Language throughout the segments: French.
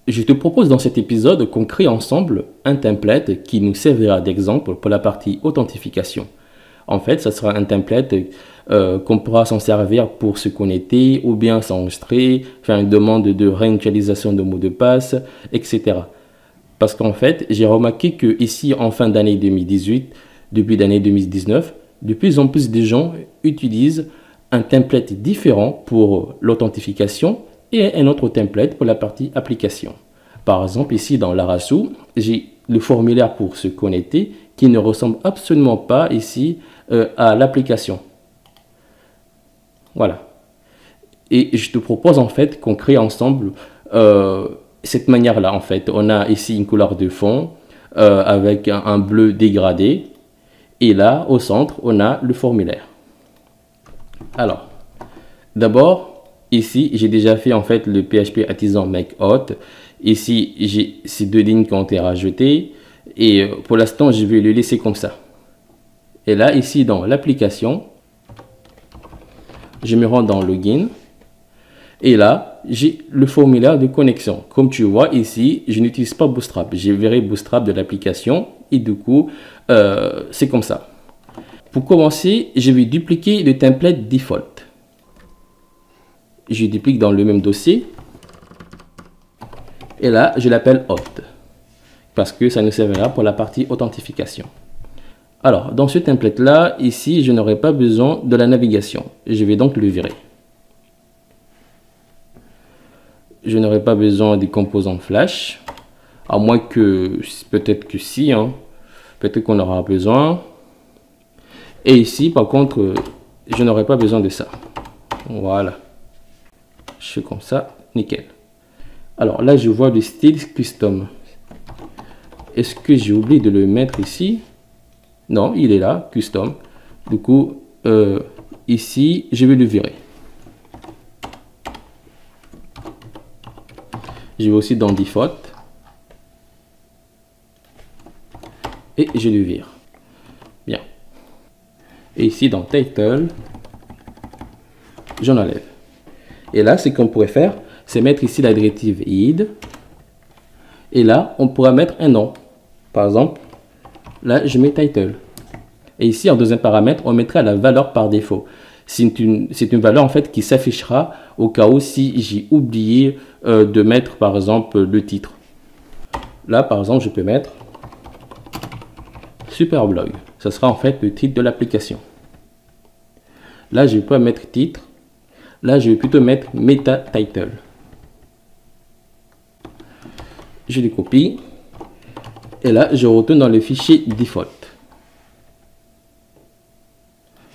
Je te propose dans cet épisode qu'on crée ensemble un template qui nous servira d'exemple pour la partie authentification. En fait, ça sera un template qu'on pourra s'en servir pour se connecter ou bien s'enregistrer, faire une demande de réinitialisation de mot de passe, etc. Parce qu'en fait, j'ai remarqué que ici, en fin d'année 2018, début d'année 2019, de plus en plus de gens utilisent un template différent pour l'authentification et un autre template pour la partie application. Par exemple, ici dans Larasu, j'ai le formulaire pour se connecter qui ne ressemble absolument pas ici à l'application. Voilà. Et je te propose en fait qu'on crée ensemble cette manière-là. En fait, on a ici une couleur de fond avec un bleu dégradé. Et là, au centre, on a le formulaire. Alors, d'abord, ici, j'ai déjà fait en fait le PHP artisan make hot. Ici, j'ai ces deux lignes qui ont été rajoutées. Et pour l'instant, je vais le laisser comme ça. Et là, ici, dans l'application, je me rends dans Login. Et là, j'ai le formulaire de connexion. Comme tu vois ici, je n'utilise pas Bootstrap. J'ai viré Bootstrap de l'application. Et du coup, c'est comme ça. Pour commencer, je vais dupliquer le template default. Je duplique dans le même dossier. Et là, je l'appelle auth. Parce que ça nous servira pour la partie authentification. Alors, dans ce template-là, ici, je n'aurai pas besoin de la navigation. Je vais donc le virer. Je n'aurai pas besoin des composants Flash. À moins que, peut-être que si, hein, peut-être qu'on aura besoin. Et ici, par contre, je n'aurai pas besoin de ça. Voilà. Je fais comme ça, nickel. Alors là, je vois le style custom. Est-ce que j'ai oublié de le mettre ici? Non, il est là, custom. Du coup, ici, je vais le virer. Je vais aussi dans default. Et je le vire. Bien. Et ici, dans title, j'en enlève. Et là, ce qu'on pourrait faire, c'est mettre ici la directive id. Et là, on pourra mettre un nom. Par exemple, là, je mets title. Et ici, en deuxième paramètre, on mettra la valeur par défaut. C'est une valeur en fait qui s'affichera au cas où si j'ai oublié de mettre par exemple le titre. Là, par exemple, je peux mettre Superblog. Ça sera en fait le titre de l'application. Là, je vais pas mettre titre. Là, je vais plutôt mettre meta title. Je les copie. Et là, je retourne dans le fichier default.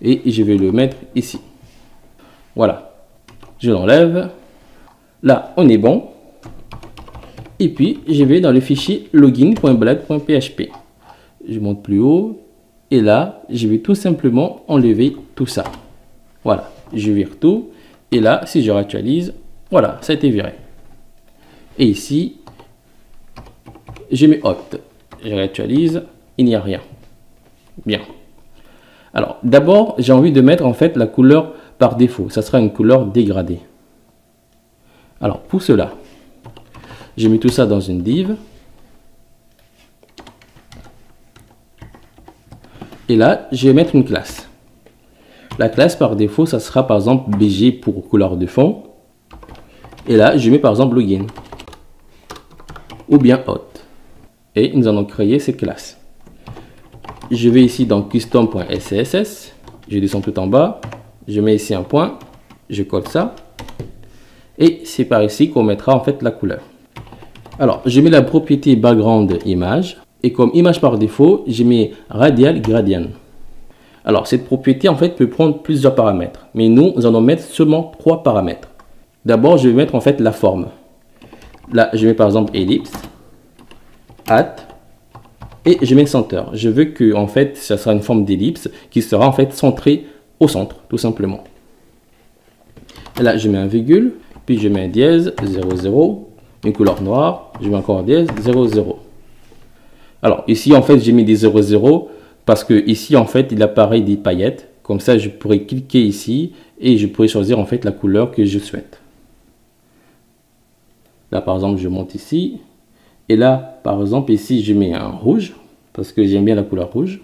Et je vais le mettre ici. Voilà. Je l'enlève. Là, on est bon. Et puis, je vais dans le fichier login.blad.php. Je monte plus haut. Et là, je vais tout simplement enlever tout ça. Voilà. Je vire tout. Et là, si je réactualise, voilà, ça a été viré. Et ici, je mets auth. Je réactualise, il n'y a rien. Bien. Alors, d'abord, j'ai envie de mettre en fait la couleur par défaut. Ça sera une couleur dégradée. Alors, pour cela, je mets tout ça dans une div. Et là, je vais mettre une classe. La classe par défaut, ça sera par exemple BG pour couleur de fond. Et là, je mets par exemple login. Ou bien auth. Et nous allons créer cette classe. Je vais ici dans custom.scss. Je descends tout en bas. Je mets ici un point. Je colle ça. Et c'est par ici qu'on mettra en fait la couleur. Alors, je mets la propriété background image. Et comme image par défaut, je mets radial gradient. Alors, cette propriété en fait peut prendre plusieurs paramètres. Mais nous allons mettre seulement 3 paramètres. D'abord, je vais mettre en fait la forme. Là, je mets par exemple ellipse, at, et je mets center. Je veux que en fait, ça sera une forme d'ellipse qui sera en fait centrée au centre, tout simplement. Et là, je mets un virgule, puis je mets un dièse, 0, 0, une couleur noire, je mets encore un dièse, 0, 0. Alors, ici, en fait, j'ai mis des 0, 0 parce que ici, en fait, il apparaît des paillettes. Comme ça, je pourrais cliquer ici et je pourrais choisir en fait la couleur que je souhaite. Là, par exemple, je monte ici. Et là, par exemple, ici, je mets un rouge, parce que j'aime bien la couleur rouge.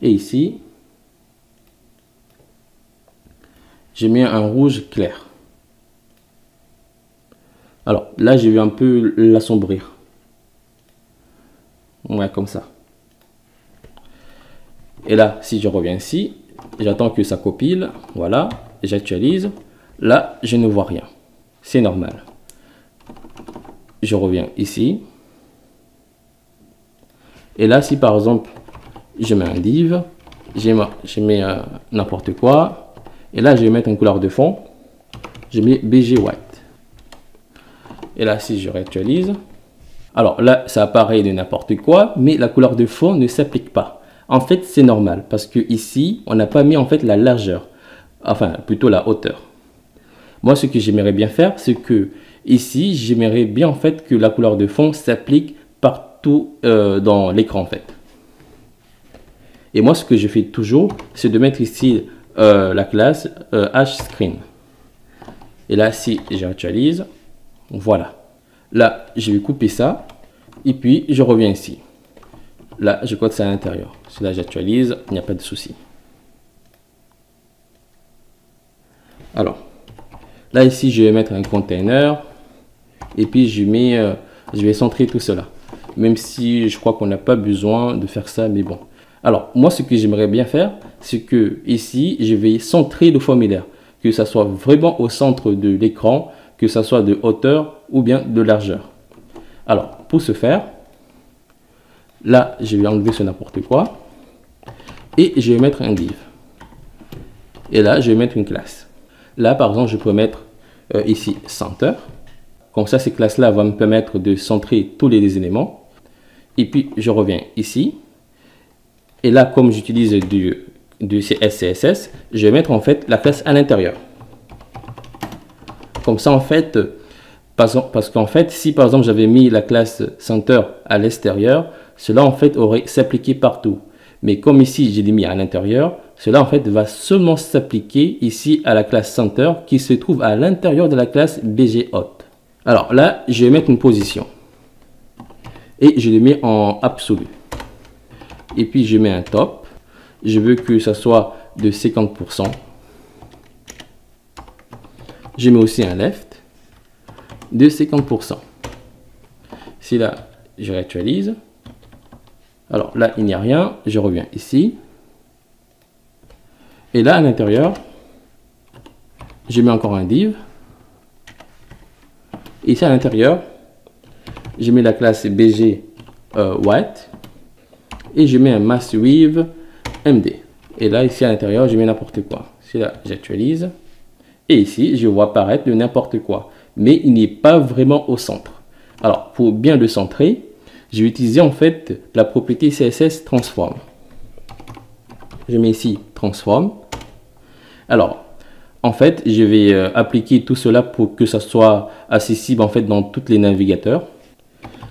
Et ici, je mets un rouge clair. Alors, là, je vais un peu l'assombrir. Ouais, comme ça. Et là, si je reviens ici, j'attends que ça compile. Voilà, j'actualise. Là, je ne vois rien. C'est normal. Je reviens ici. Et là, si par exemple, je mets un div, je mets n'importe quoi. Et là, je vais mettre une couleur de fond. Je mets BG White. Et là, si je réactualise, alors là, ça apparaît de n'importe quoi, mais la couleur de fond ne s'applique pas. En fait, c'est normal parce que ici, on n'a pas mis en fait la largeur, enfin plutôt la hauteur. Moi, ce que j'aimerais bien faire, c'est que ici, j'aimerais bien en fait que la couleur de fond s'applique partout dans l'écran en fait. Et moi, ce que je fais toujours, c'est de mettre ici la classe HScreen. Et là, si j'actualise, voilà. Là, je vais couper ça. Et puis, je reviens ici. Là, je code ça à l'intérieur. Si là, j'actualise, il n'y a pas de souci. Alors, là, ici, je vais mettre un container. Et puis, je vais centrer tout cela. Même si je crois qu'on n'a pas besoin de faire ça, mais bon. Alors, moi, ce que j'aimerais bien faire, c'est que ici, je vais centrer le formulaire. Que ça soit vraiment au centre de l'écran, que ça soit de hauteur ou bien de largeur. Alors, pour ce faire, là, je vais enlever ce n'importe quoi. Et je vais mettre un div. Et là, je vais mettre une classe. Là, par exemple, je peux mettre ici center. Comme ça, ces classes-là vont me permettre de centrer tous les éléments. Et puis, je reviens ici. Et là, comme j'utilise du CSS, je vais mettre en fait la classe à l'intérieur. Comme ça, en fait, parce qu'en fait, si par exemple j'avais mis la classe center à l'extérieur, cela en fait aurait s'appliqué partout. Mais comme ici, je l'ai mis à l'intérieur, cela en fait va seulement s'appliquer ici à la classe center qui se trouve à l'intérieur de la classe BGHot. Alors là, je vais mettre une position. Et je le mets en absolu. Et puis je mets un top. Je veux que ça soit de 50%. Je mets aussi un left de 50%. Si là, je réactualise. Alors là, il n'y a rien. Je reviens ici. Et là, à l'intérieur, je mets encore un div. Ici, à l'intérieur, je mets la classe BG White. Et je mets un massWidth MD. Et là, ici à l'intérieur, je mets n'importe quoi. Si là, j'actualise. Et ici, je vois apparaître de n'importe quoi. Mais il n'est pas vraiment au centre. Alors, pour bien le centrer, je vais utiliser en fait la propriété CSS Transform. Je mets ici Transform. Alors, en fait, je vais appliquer tout cela pour que ça soit accessible en fait dans tous les navigateurs.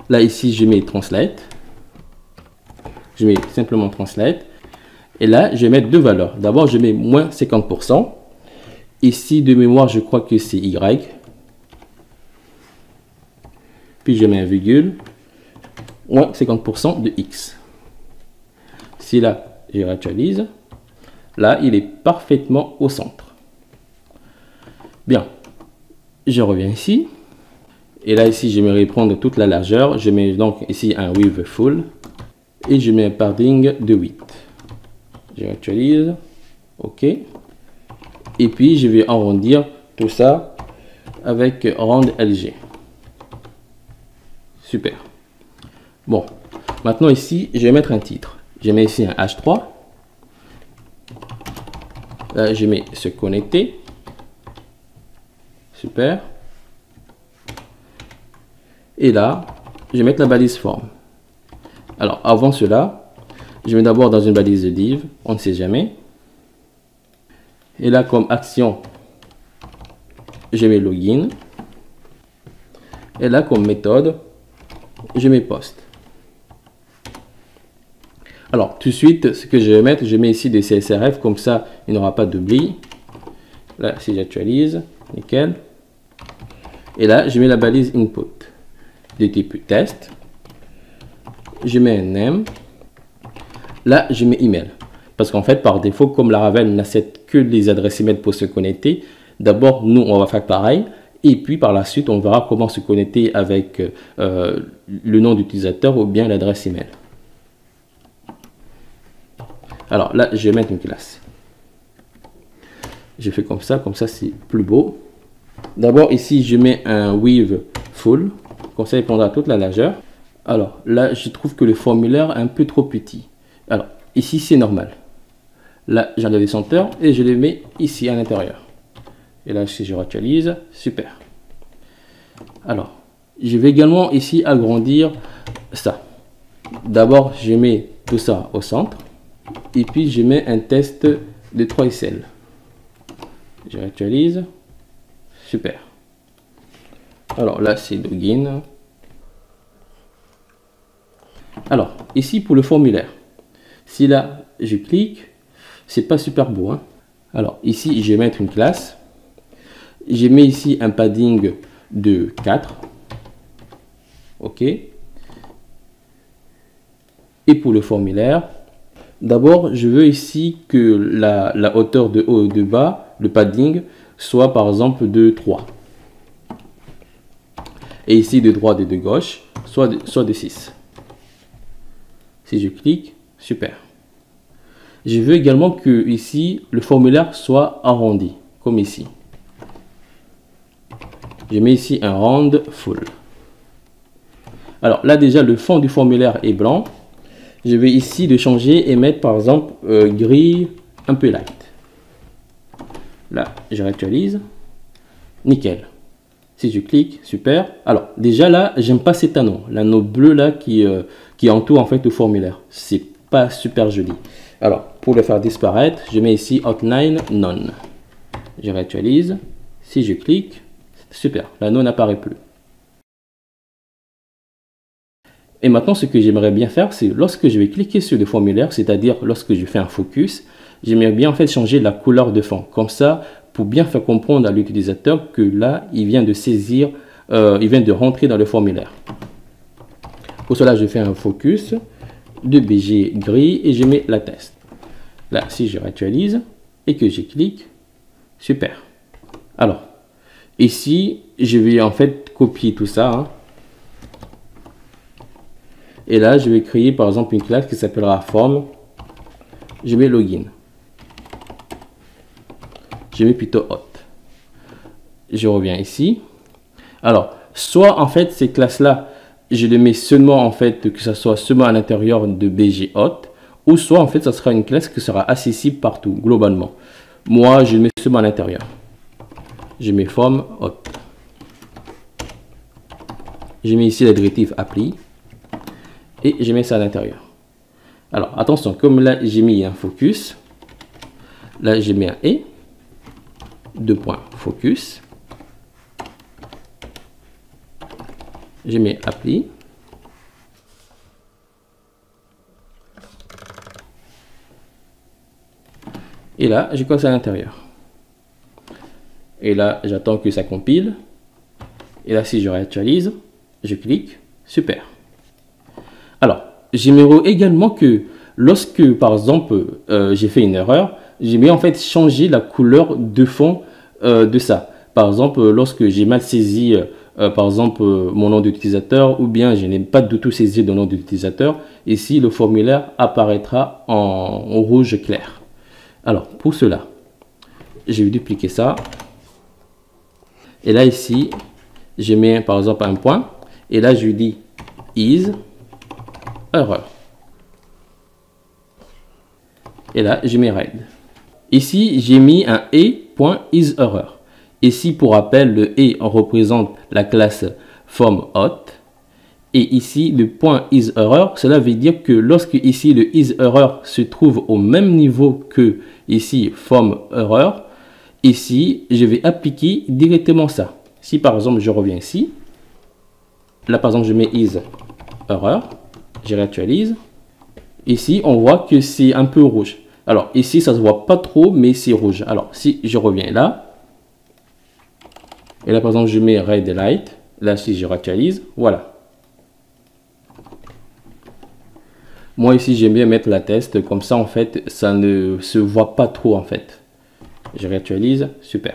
Là, ici, je mets Translate. Je mets simplement Translate. Et là, je vais mettre deux valeurs. D'abord, je mets moins 50%. Ici, de mémoire, je crois que c'est Y. Puis, je mets un virgule. Moins 50% de X. Si là, je réactualise. Là, il est parfaitement au centre. Bien. Je reviens ici. Et là, ici, je vais reprendre toute la largeur. Je mets donc ici un width full. Et je mets un padding de 8. Je réactualise. OK. Et puis, je vais arrondir tout ça avec rond LG. Super. Bon. Maintenant, ici, je vais mettre un titre. Je mets ici un H3. Là, je mets se connecter. Super. Et là, je vais mettre la balise forme. Alors, avant cela, je mets d'abord dans une balise de div, on ne sait jamais. Et là, comme action, je mets login. Et là, comme méthode, je mets post. Alors, tout de suite, ce que je vais mettre, je mets ici des CSRF, comme ça, il n'y aura pas d'oubli. Là, si j'actualise, nickel. Et là, je mets la balise input de type test. Je mets un name. Là, je mets email. Parce qu'en fait, par défaut, comme Laravel n'accepte que les adresses email pour se connecter, d'abord, nous, on va faire pareil. Et puis, par la suite, on verra comment se connecter avec le nom d'utilisateur ou bien l'adresse email. Alors là, je vais mettre une classe. Je fais comme ça c'est plus beau. D'abord, ici, je mets un width full. Comme ça, il prendra toute la largeur. Alors là, je trouve que le formulaire est un peu trop petit. Alors, ici, c'est normal. Là, j'enlève les centres et je les mets ici à l'intérieur. Et là, si je réactualise, super. Alors, je vais également ici agrandir ça. D'abord, je mets tout ça au centre. Et puis, je mets un test de 3 SL. Je réactualise. Super. Alors là, c'est login. Alors, ici, pour le formulaire. Si là, je clique, c'est pas super beau. Hein? Alors, ici, je vais mettre une classe. Je mets ici un padding de 4. OK. Et pour le formulaire, d'abord, je veux ici que la hauteur de haut et de bas, le padding, soit par exemple de 3. Et ici, de droite et de gauche, soit de 6. Si je clique, super. Je veux également que ici, le formulaire soit arrondi, comme ici. Je mets ici un round full. Alors là, déjà, le fond du formulaire est blanc. Je vais ici de changer et mettre par exemple gris un peu light. Là, je réactualise. Nickel. Si je clique, super. Alors déjà là, j'aime pas cet anneau. L'anneau bleu là qui entoure en fait le formulaire. C'est pas super joli. Alors pour le faire disparaître, je mets ici outline none. Je réactualise. Si je clique, super. L'anneau n'apparaît plus. Et maintenant, ce que j'aimerais bien faire, c'est lorsque je vais cliquer sur le formulaire, c'est-à-dire lorsque je fais un focus, j'aimerais bien en fait changer la couleur de fond. Comme ça, pour bien faire comprendre à l'utilisateur que là, il vient de saisir, il vient de rentrer dans le formulaire. Pour cela, je fais un focus de BG gris et je mets la test. Là, si je réactualise et que je clique, super. Alors, ici, je vais en fait copier tout ça. Hein. Et là, je vais créer par exemple une classe qui s'appellera form. Je mets login. Je mets plutôt hot. Je reviens ici. Alors, soit en fait ces classes-là, je les mets seulement en fait que ça soit seulement à l'intérieur de BG hot, ou soit en fait ça sera une classe qui sera accessible partout globalement. Moi, je le mets seulement à l'intérieur. Je mets form hot. Je mets ici la directive apply. Et je mets ça à l'intérieur. Alors, attention, comme là, j'ai mis un focus. Là, j'ai mis un et. 2 points focus. Je mets apply. Et là, je colle ça à l'intérieur. Et là, j'attends que ça compile. Et là, si je réactualise, je clique. Super. Alors, j'aimerais également que lorsque, par exemple, j'ai fait une erreur, j'aimerais en fait changer la couleur de fond de ça. Par exemple, lorsque j'ai mal saisi, par exemple, mon nom d'utilisateur ou bien je n'ai pas du tout saisi le nom d'utilisateur, ici, le formulaire apparaîtra en rouge clair. Alors, pour cela, je vais dupliquer ça. Et là, ici, je mets par exemple un point. Et là, je lui dis is erreur. Et là, je mets red. Ici, j'ai mis un e.isError. Ici, pour rappel, le e représente la classe form hot. Et ici, le point isError, cela veut dire que lorsque ici le isError se trouve au même niveau que ici form error, ici, je vais appliquer directement ça. Si par exemple, je reviens ici, là par exemple, je mets isError. Je réactualise. Ici, on voit que c'est un peu rouge. Alors, ici, ça ne se voit pas trop, mais c'est rouge. Alors, si je reviens là, Et là, par exemple, je mets Red Light. Là, si je réactualise, voilà. Moi, ici, j'aime bien mettre la test. Comme ça, en fait, ça ne se voit pas trop, en fait. Je réactualise, super.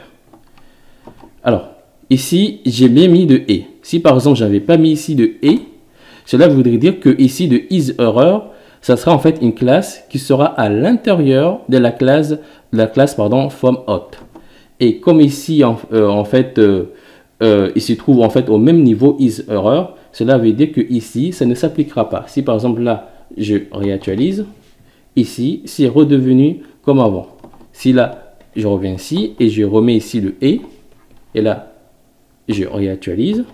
Alors, ici, j'ai bien mis de et. Si, par exemple, j'avais pas mis ici de et, cela voudrait dire que ici, de isError, ça sera en fait une classe qui sera à l'intérieur de la classe, FromHot. Et comme ici, il se trouve en fait au même niveau isError, cela veut dire que ici, ça ne s'appliquera pas. Si par exemple là, je réactualise, ici, c'est redevenu comme avant. Si là, je reviens ici et je remets ici le et là, je réactualise,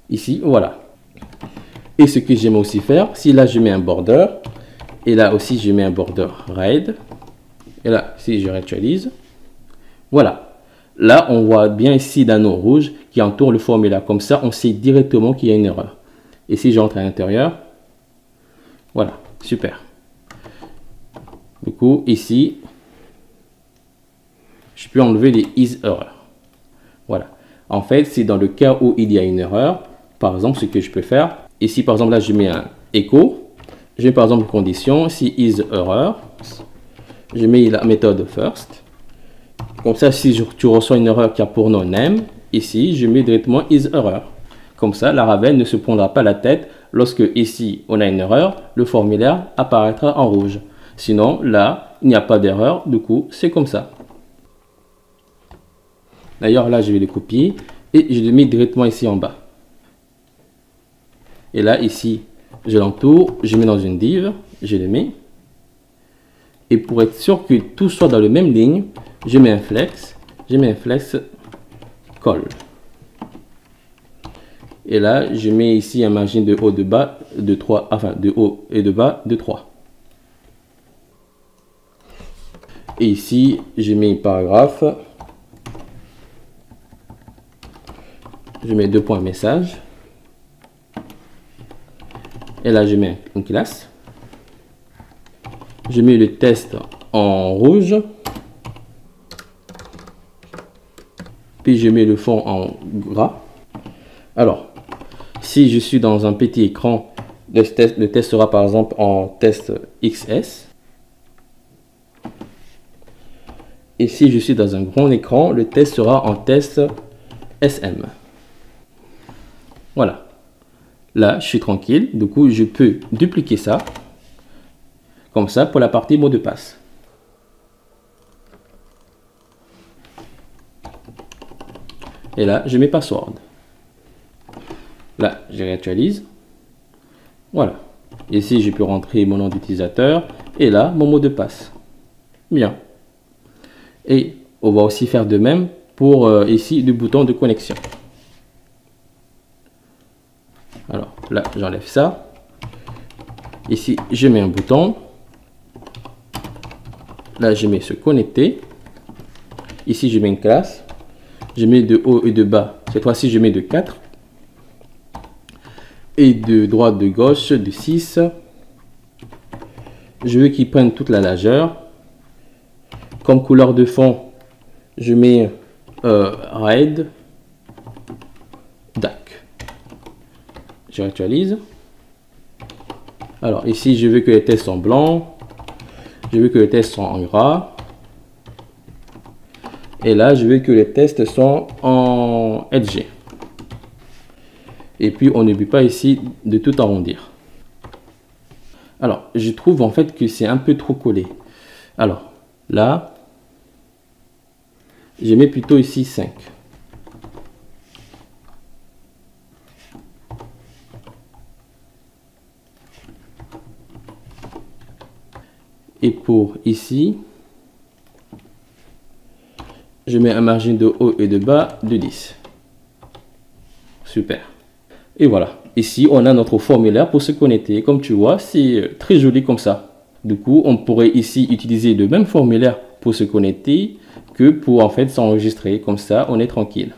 ici, voilà. Et ce que j'aime aussi faire, si là, je mets un border, et là aussi, je mets un border red, et là, si je réactualise, voilà. Là, on voit bien ici l'anneau rouge qui entoure le formulaire. Comme ça, on sait directement qu'il y a une erreur. Et si j'entre à l'intérieur, voilà, super. Du coup, ici, je peux enlever les isError. Voilà. En fait, c'est dans le cas où il y a une erreur. Par exemple, ce que je peux faire, ici, par exemple, là, je mets un echo. Je mets par exemple une condition, si isError, je mets la méthode first. Comme ça, si tu reçois une erreur qui a pour nom name, ici, je mets directement isError. Comme ça, la Laravel ne se prendra pas la tête lorsque ici, on a une erreur, le formulaire apparaîtra en rouge. Sinon, là, il n'y a pas d'erreur, du coup, c'est comme ça. D'ailleurs, là, je vais le copier et je le mets directement ici en bas. Et là, ici, je l'entoure, je mets dans une div, je le mets. Et pour être sûr que tout soit dans la même ligne, je mets un flex call. Et là, je mets ici un margin de haut de bas de 3, enfin de haut et de bas de 3. Et ici, je mets un paragraphe. Je mets 2 points message. Et là, je mets une classe. Je mets le test en rouge. Puis je mets le fond en gras. Alors, si je suis dans un petit écran, le test sera par exemple en test XS. Et si je suis dans un grand écran, le test sera en test SM. Voilà. Là, je suis tranquille. Du coup, je peux dupliquer ça. Comme ça, pour la partie mot de passe. Et là, je mets password. Là, je réactualise. Voilà. Ici, je peux rentrer mon nom d'utilisateur. Et là, mon mot de passe. Bien. Et on va aussi faire de même pour ici le bouton de connexion. Alors là, j'enlève ça. Ici, je mets un bouton. Là, je mets se connecter. Ici, je mets une classe. Je mets de haut et de bas. Cette fois-ci, je mets de 4. Et de droite, de gauche, de 6. Je veux qu'il prenne toute la largeur. Comme couleur de fond, je mets red, dark. Je réactualise. Alors ici, je veux que les tests sont blancs. Je veux que les tests sont en gras. Et là, je veux que les tests sont en edge. Et puis, on n'oublie pas ici de tout arrondir. Alors, je trouve en fait que c'est un peu trop collé. Alors, là, je mets plutôt ici 5. Et pour ici, je mets un margin de haut et de bas de 10. Super. Et voilà. Ici, on a notre formulaire pour se connecter. Comme tu vois, c'est très joli comme ça. Du coup, on pourrait ici utiliser le même formulaire pour se connecter que pour en fait s'enregistrer. Comme ça, on est tranquille.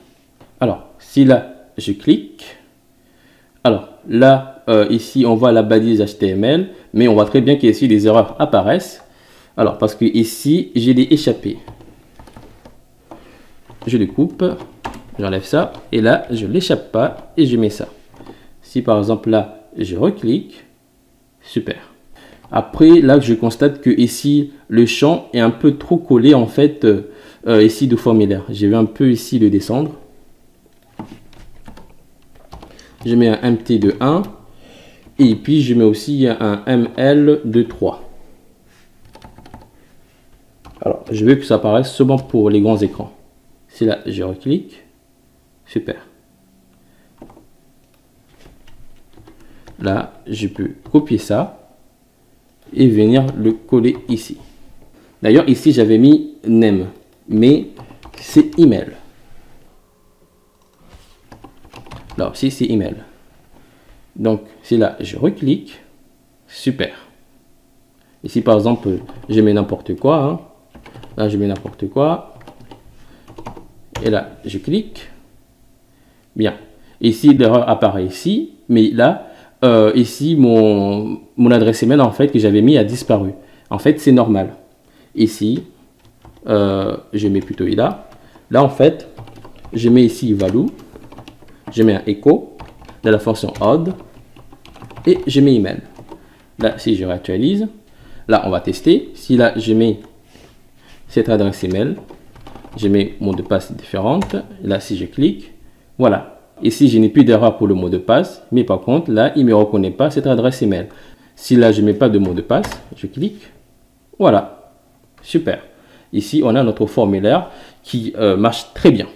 Alors, si là, je clique. Alors, là, ici, on voit la balise HTML. Mais on voit très bien qu'ici, des erreurs apparaissent. Alors, parce que ici, j'ai les échappés. Je les coupe. J'enlève ça. Et là, je l'échappe pas et je mets ça. Si par exemple là, je reclique, super. Après, là, je constate que ici, le champ est un peu trop collé en fait ici de formulaire. Je vais un peu ici le descendre. Je mets un MT de 1 et puis je mets aussi un ML de 3. Alors, je veux que ça apparaisse seulement pour les grands écrans. Si là, je reclique, super. Là, je peux copier ça et venir le coller ici. D'ailleurs, ici, j'avais mis name, mais c'est email. Là aussi, c'est email. Donc, si là, je reclique, super. Ici, par exemple, je mets n'importe quoi. Hein. Là, je mets n'importe quoi. Et là, je clique. Bien. Ici, l'erreur apparaît ici. Mais là, ici, mon adresse email, en fait, que j'avais mis a disparu. En fait, c'est normal. Ici, je mets plutôt là. Là, en fait, je mets ici value. Je mets un echo de la fonction odd. Et je mets email. Là, si je réactualise, là, on va tester. Si là, je mets cette adresse email, je mets mot de passe différente. Là, si je clique, voilà. Ici, je n'ai plus d'erreur pour le mot de passe, mais par contre, là, il ne me reconnaît pas cette adresse email. Si là, je ne mets pas de mot de passe, je clique, voilà. Super. Ici, on a notre formulaire qui marche très bien.